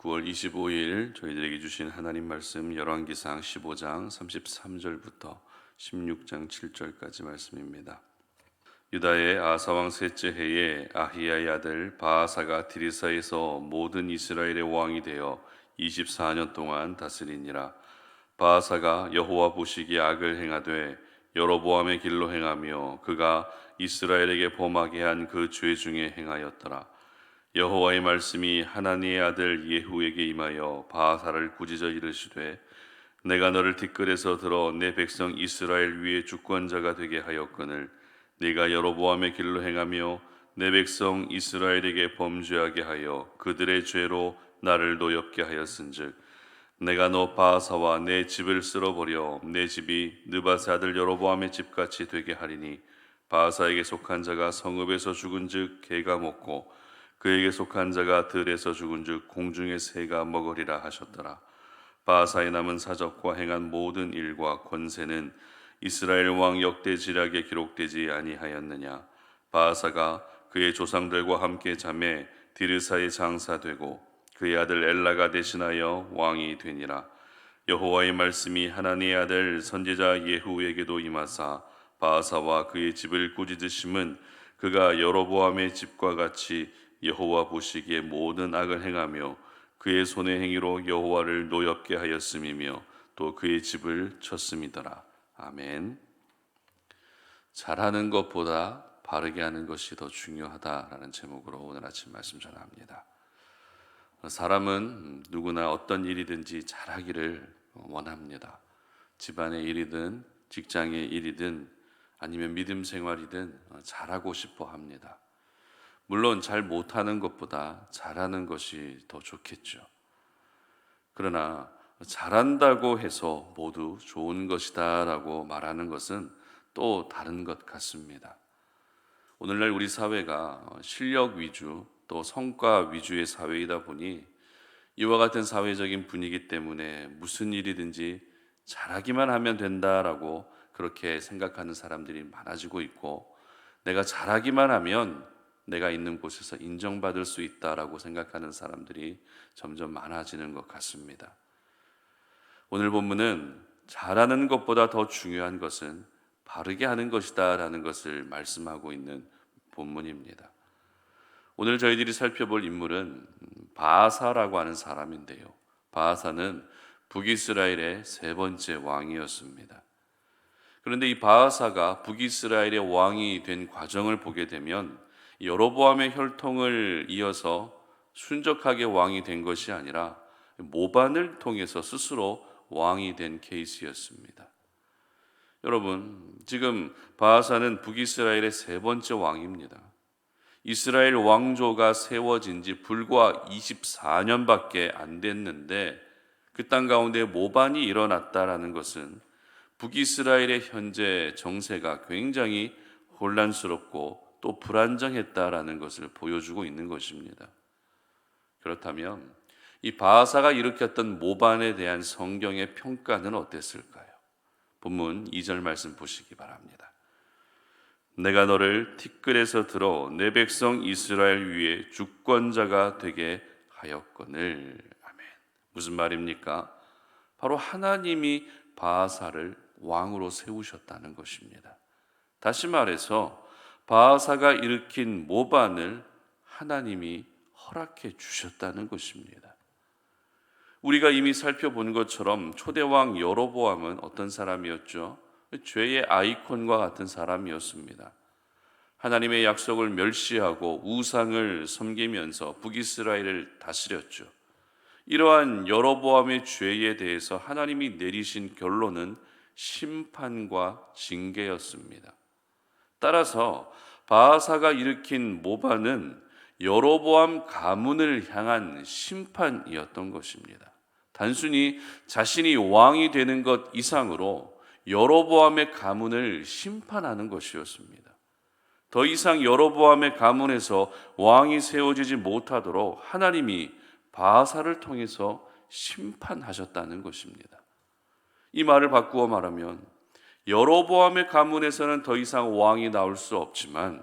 9월 25일 저희들에게 주신 하나님 말씀 열왕기상 15장 33절부터 16장 7절까지 말씀입니다. 유다의 아사 왕 셋째 해에 아히야의 아들 바아사가 디르사에서 모든 이스라엘의 왕이 되어 24년 동안 다스리니라. 바아사가 여호와 보시기에 악을 행하되 여로보암의 길로 행하며 그가 이스라엘에게 범하게 한 그 죄 중에 행하였더라. 여호와의 말씀이 하나니의 아들 예후에게 임하여 바하사를 꾸짖어 이르시되 내가 너를 티끌에서 들어 내 백성 이스라엘 위에 주권자가 되게 하였거늘 네가 여로보암의 길로 행하며 내 백성 이스라엘에게 범죄하게 하여 그들의 죄로 나를 노엽게 하였은즉 내가 너 바하사와 내 집을 쓸어버려 내 집이 느바세 아들 여로보암의 집같이 되게 하리니 바하사에게 속한 자가 성읍에서 죽은즉 개가 먹고 그에게 속한 자가 들에서 죽은즉 공중의 새가 먹으리라 하셨더라. 바하사의 남은 사적과 행한 모든 일과 권세는 이스라엘 왕 역대 지략에 기록되지 아니하였느냐. 바하사가 그의 조상들과 함께 잠에 디르사의 장사되고 그의 아들 엘라가 대신하여 왕이 되니라. 여호와의 말씀이 하나니의 아들 선지자 예후에게도 임하사 바하사와 그의 집을 꾸짖으심은 그가 여로보암의 집과 같이 여호와 보시기에 모든 악을 행하며 그의 손의 행위로 여호와를 노엽게 하였음이며 또 그의 집을 쳤음이더라. 아멘. 잘하는 것보다 바르게 하는 것이 더 중요하다라는 제목으로 오늘 아침 말씀 전합니다. 사람은 누구나 어떤 일이든지 잘하기를 원합니다. 집안의 일이든 직장의 일이든 아니면 믿음 생활이든 잘하고 싶어 합니다. 물론 잘 못하는 것보다 잘하는 것이 더 좋겠죠. 그러나 잘한다고 해서 모두 좋은 것이다 라고 말하는 것은 또 다른 것 같습니다. 오늘날 우리 사회가 실력 위주 또 성과 위주의 사회이다 보니 이와 같은 사회적인 분위기 때문에 무슨 일이든지 잘하기만 하면 된다라고 그렇게 생각하는 사람들이 많아지고 있고, 내가 잘하기만 하면 내가 있는 곳에서 인정받을 수 있다라고 생각하는 사람들이 점점 많아지는 것 같습니다. 오늘 본문은 잘하는 것보다 더 중요한 것은 바르게 하는 것이다 라는 것을 말씀하고 있는 본문입니다. 오늘 저희들이 살펴볼 인물은 바아사라고 하는 사람인데요, 바아사는 북이스라엘의 세 번째 왕이었습니다. 그런데 이 바아사가 북이스라엘의 왕이 된 과정을 보게 되면 여로보암의 혈통을 이어서 순적하게 왕이 된 것이 아니라 모반을 통해서 스스로 왕이 된 케이스였습니다. 여러분, 지금 바아사는 북이스라엘의 세 번째 왕입니다. 이스라엘 왕조가 세워진 지 불과 24년밖에 안 됐는데 그 땅 가운데 모반이 일어났다라는 것은 북이스라엘의 현재 정세가 굉장히 혼란스럽고 또 불안정했다라는 것을 보여주고 있는 것입니다. 그렇다면 이 바하사가 일으켰던 모반에 대한 성경의 평가는 어땠을까요? 본문 2절 말씀 보시기 바랍니다. 내가 너를 티끌에서 들어 내 백성 이스라엘 위에 주권자가 되게 하였거늘. 아멘. 무슨 말입니까? 바로 하나님이 바하사를 왕으로 세우셨다는 것입니다. 다시 말해서 바하사가 일으킨 모반을 하나님이 허락해 주셨다는 것입니다. 우리가 이미 살펴본 것처럼 초대왕 여로보암은 어떤 사람이었죠? 죄의 아이콘과 같은 사람이었습니다. 하나님의 약속을 멸시하고 우상을 섬기면서 북이스라엘을 다스렸죠. 이러한 여로보암의 죄에 대해서 하나님이 내리신 결론은 심판과 징계였습니다. 따라서 바하사가 일으킨 모반은 여로보암 가문을 향한 심판이었던 것입니다. 단순히 자신이 왕이 되는 것 이상으로 여로보암의 가문을 심판하는 것이었습니다. 더 이상 여로보암의 가문에서 왕이 세워지지 못하도록 하나님이 바하사를 통해서 심판하셨다는 것입니다. 이 말을 바꾸어 말하면 여로보암의 가문에서는 더 이상 왕이 나올 수 없지만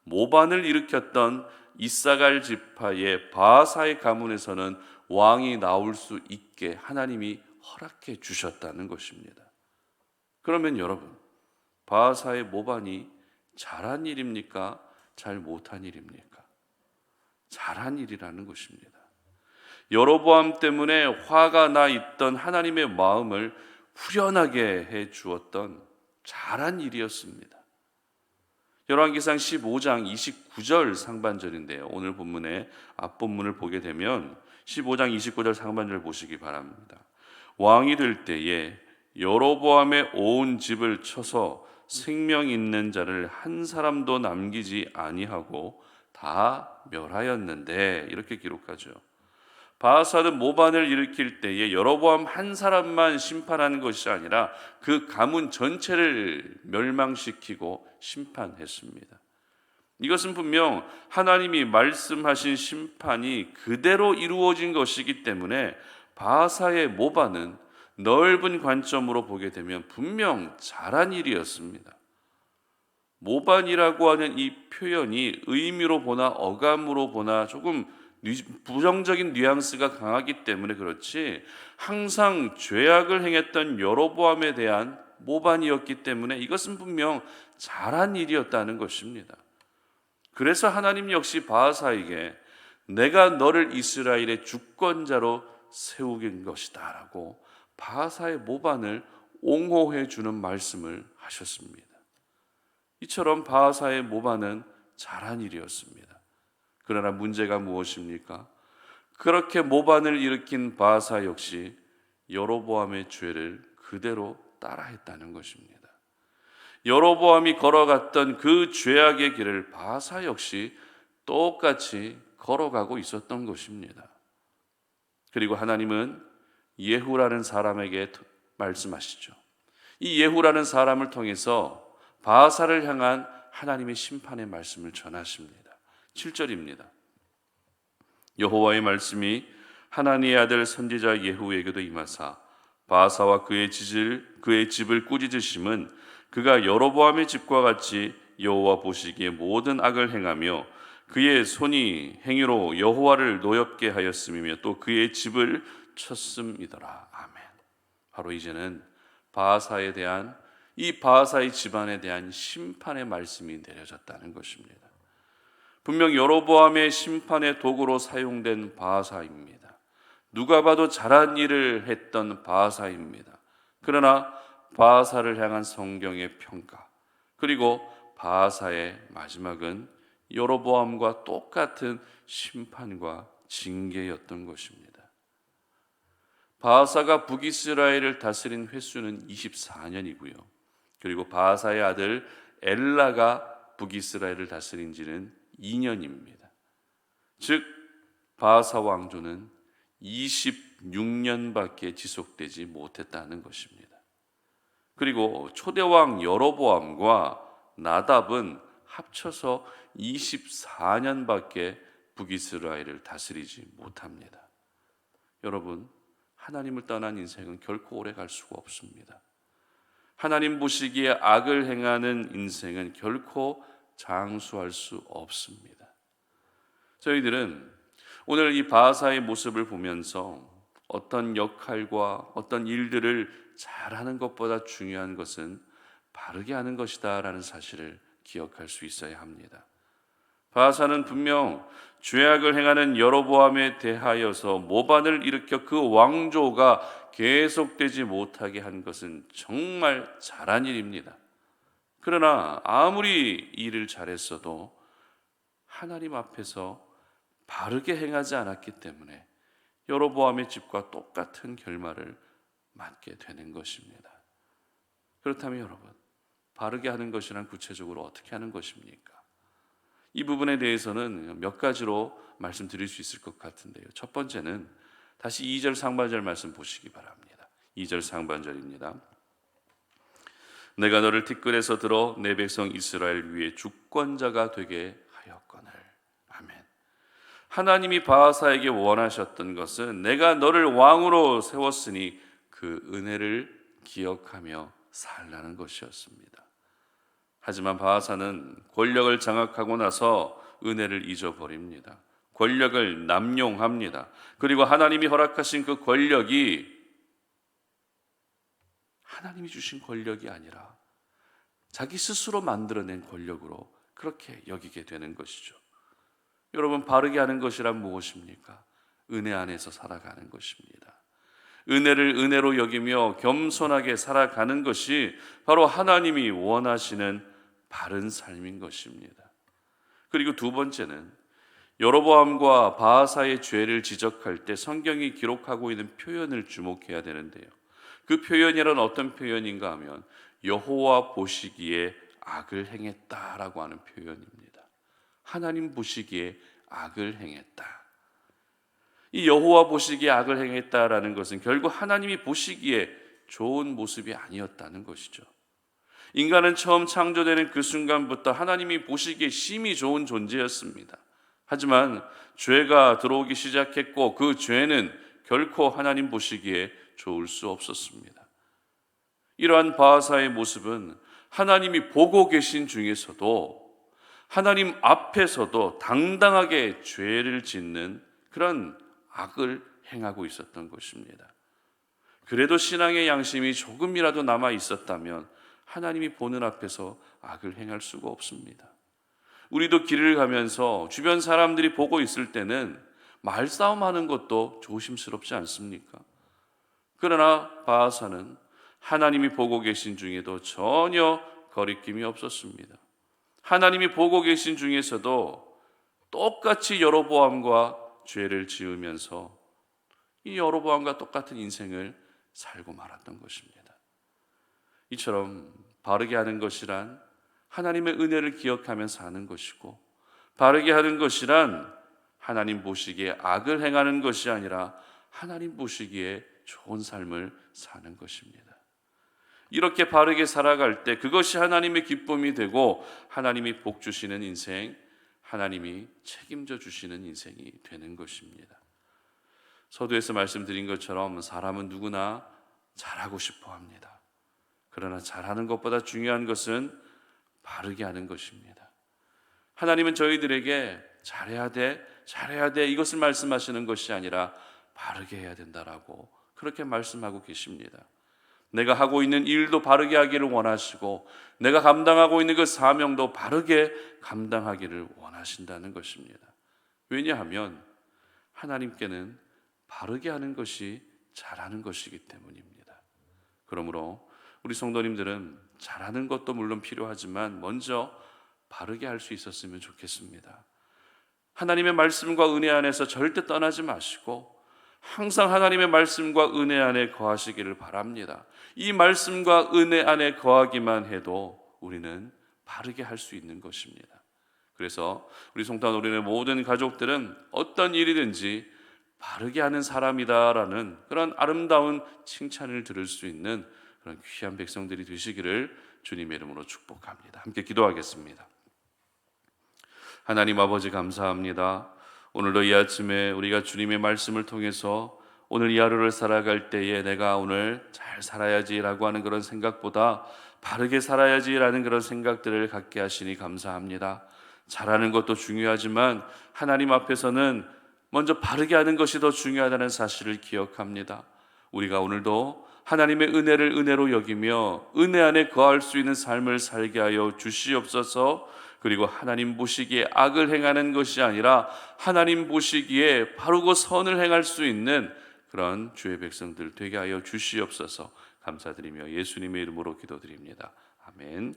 모반을 일으켰던 이사갈 지파의 바하사의 가문에서는 왕이 나올 수 있게 하나님이 허락해 주셨다는 것입니다. 그러면 여러분, 바하사의 모반이 잘한 일입니까? 잘 못한 일입니까? 잘한 일이라는 것입니다. 여로보암 때문에 화가 나 있던 하나님의 마음을 후련하게 해 주었던 잘한 일이었습니다. 열왕기상 15장 29절 상반절인데요. 오늘 본문의 앞본문을 보게 되면 15장 29절 상반절 보시기 바랍니다. 왕이 될 때에 여로보암의 온 집을 쳐서 생명 있는 자를 한 사람도 남기지 아니하고 다 멸하였는데, 이렇게 기록하죠. 바하사는 모반을 일으킬 때에 여로보암 한 사람만 심판하는 것이 아니라 그 가문 전체를 멸망시키고 심판했습니다. 이것은 분명 하나님이 말씀하신 심판이 그대로 이루어진 것이기 때문에 바하사의 모반은 넓은 관점으로 보게 되면 분명 잘한 일이었습니다. 모반이라고 하는 이 표현이 의미로 보나 어감으로 보나 조금 부정적인 뉘앙스가 강하기 때문에 그렇지, 항상 죄악을 행했던 여로보암에 대한 모반이었기 때문에 이것은 분명 잘한 일이었다는 것입니다. 그래서 하나님 역시 바하사에게 내가 너를 이스라엘의 주권자로 세우긴 것이다 라고 바하사의 모반을 옹호해 주는 말씀을 하셨습니다. 이처럼 바하사의 모반은 잘한 일이었습니다. 그러나 문제가 무엇입니까? 그렇게 모반을 일으킨 바하사 역시 여로보암의 죄를 그대로 따라했다는 것입니다. 여로보암이 걸어갔던 그 죄악의 길을 바하사 역시 똑같이 걸어가고 있었던 것입니다. 그리고 하나님은 예후라는 사람에게 말씀하시죠. 이 예후라는 사람을 통해서 바하사를 향한 하나님의 심판의 말씀을 전하십니다. 7절입니다. 여호와의 말씀이 하나니의 아들 선지자 예후에게도 임하사 바하사와 그의 집을 꾸짖으심은 그가 여로보암의 집과 같이 여호와 보시기에 모든 악을 행하며 그의 손이 행위로 여호와를 노엽게 하였음이며 또 그의 집을 쳤음이더라. 아멘. 바로 이제는 바하사에 대한, 이 바하사의 집안에 대한 심판의 말씀이 내려졌다는 것입니다. 분명 여로보암의 심판의 도구로 사용된 바하사입니다. 누가 봐도 잘한 일을 했던 바하사입니다. 그러나 바하사를 향한 성경의 평가, 그리고 바하사의 마지막은 여로보암과 똑같은 심판과 징계였던 것입니다. 바하사가 북이스라엘을 다스린 횟수는 24년이고요. 그리고 바하사의 아들 엘라가 북이스라엘을 다스린 지는 2년입니다. 즉 바하사 왕조는 26년밖에 지속되지 못했다는 것입니다. 그리고 초대왕 여로보암과 나답은 합쳐서 24년밖에 북이스라엘을 다스리지 못합니다. 여러분, 하나님을 떠난 인생은 결코 오래 갈 수가 없습니다. 하나님 보시기에 악을 행하는 인생은 결코 장수할 수 없습니다. 저희들은 오늘 이 바하사의 모습을 보면서 어떤 역할과 어떤 일들을 잘하는 것보다 중요한 것은 바르게 하는 것이다 라는 사실을 기억할 수 있어야 합니다. 바하사는 분명 죄악을 행하는 여로보암에 대하여서 모반을 일으켜 그 왕조가 계속되지 못하게 한 것은 정말 잘한 일입니다. 그러나 아무리 일을 잘했어도 하나님 앞에서 바르게 행하지 않았기 때문에 여로보암의 집과 똑같은 결말을 맞게 되는 것입니다. 그렇다면 여러분, 바르게 하는 것이란 구체적으로 어떻게 하는 것입니까? 이 부분에 대해서는 몇 가지로 말씀드릴 수 있을 것 같은데요. 첫 번째는 다시 2절 상반절 말씀 보시기 바랍니다. 2절 상반절입니다. 내가 너를 티끌에서 들어 내 백성 이스라엘 위에 주권자가 되게 하였거늘. 아멘. 하나님이 바하사에게 원하셨던 것은 내가 너를 왕으로 세웠으니 그 은혜를 기억하며 살라는 것이었습니다. 하지만 바하사는 권력을 장악하고 나서 은혜를 잊어버립니다. 권력을 남용합니다. 그리고 하나님이 허락하신 그 권력이 하나님이 주신 권력이 아니라 자기 스스로 만들어낸 권력으로 그렇게 여기게 되는 것이죠. 여러분, 바르게 하는 것이란 무엇입니까? 은혜 안에서 살아가는 것입니다. 은혜를 은혜로 여기며 겸손하게 살아가는 것이 바로 하나님이 원하시는 바른 삶인 것입니다. 그리고 두 번째는 여로보암과 바하사의 죄를 지적할 때 성경이 기록하고 있는 표현을 주목해야 되는데요. 그 표현이란 어떤 표현인가 하면 여호와 보시기에 악을 행했다라고 하는 표현입니다. 하나님 보시기에 악을 행했다. 이 여호와 보시기에 악을 행했다라는 것은 결국 하나님이 보시기에 좋은 모습이 아니었다는 것이죠. 인간은 처음 창조되는 그 순간부터 하나님이 보시기에 심히 좋은 존재였습니다. 하지만 죄가 들어오기 시작했고 그 죄는 결코 하나님 보시기에 좋을 수 없었습니다. 이러한 바하사의 모습은 하나님이 보고 계신 중에서도 하나님 앞에서도 당당하게 죄를 짓는 그런 악을 행하고 있었던 것입니다. 그래도 신앙의 양심이 조금이라도 남아 있었다면 하나님이 보는 앞에서 악을 행할 수가 없습니다. 우리도 길을 가면서 주변 사람들이 보고 있을 때는 말싸움하는 것도 조심스럽지 않습니까? 그러나 바하사는 하나님이 보고 계신 중에도 전혀 거리낌이 없었습니다. 하나님이 보고 계신 중에서도 똑같이 여로보암과 죄를 지으면서 이 여로보암과 똑같은 인생을 살고 말았던 것입니다. 이처럼 바르게 하는 것이란 하나님의 은혜를 기억하며 사는 것이고, 바르게 하는 것이란 하나님 보시기에 악을 행하는 것이 아니라 하나님 보시기에 좋은 삶을 사는 것입니다. 이렇게 바르게 살아갈 때 그것이 하나님의 기쁨이 되고 하나님이 복 주시는 인생, 하나님이 책임져 주시는 인생이 되는 것입니다. 서두에서 말씀드린 것처럼 사람은 누구나 잘하고 싶어 합니다. 그러나 잘하는 것보다 중요한 것은 바르게 하는 것입니다. 하나님은 저희들에게 잘해야 돼 이것을 말씀하시는 것이 아니라 바르게 해야 된다라고 그렇게 말씀하고 계십니다. 내가 하고 있는 일도 바르게 하기를 원하시고 내가 감당하고 있는 그 사명도 바르게 감당하기를 원하신다는 것입니다. 왜냐하면 하나님께는 바르게 하는 것이 잘하는 것이기 때문입니다. 그러므로 우리 성도님들은 잘하는 것도 물론 필요하지만 먼저 바르게 할 수 있었으면 좋겠습니다. 하나님의 말씀과 은혜 안에서 절대 떠나지 마시고 항상 하나님의 말씀과 은혜 안에 거하시기를 바랍니다. 이 말씀과 은혜 안에 거하기만 해도 우리는 바르게 할 수 있는 것입니다. 그래서 우리 송탄 우리네 모든 가족들은 어떤 일이든지 바르게 하는 사람이다라는 그런 아름다운 칭찬을 들을 수 있는 그런 귀한 백성들이 되시기를 주님의 이름으로 축복합니다. 함께 기도하겠습니다. 하나님 아버지 감사합니다. 오늘도 이 아침에 우리가 주님의 말씀을 통해서 오늘 이 하루를 살아갈 때에 내가 오늘 잘 살아야지라고 하는 그런 생각보다 바르게 살아야지라는 그런 생각들을 갖게 하시니 감사합니다. 잘하는 것도 중요하지만 하나님 앞에서는 먼저 바르게 하는 것이 더 중요하다는 사실을 기억합니다. 우리가 오늘도 하나님의 은혜를 은혜로 여기며 은혜 안에 거할 수 있는 삶을 살게 하여 주시옵소서. 그리고 하나님 보시기에 악을 행하는 것이 아니라 하나님 보시기에 바르고 선을 행할 수 있는 그런 주의 백성들 되게 하여 주시옵소서. 감사드리며 예수님의 이름으로 기도드립니다. 아멘.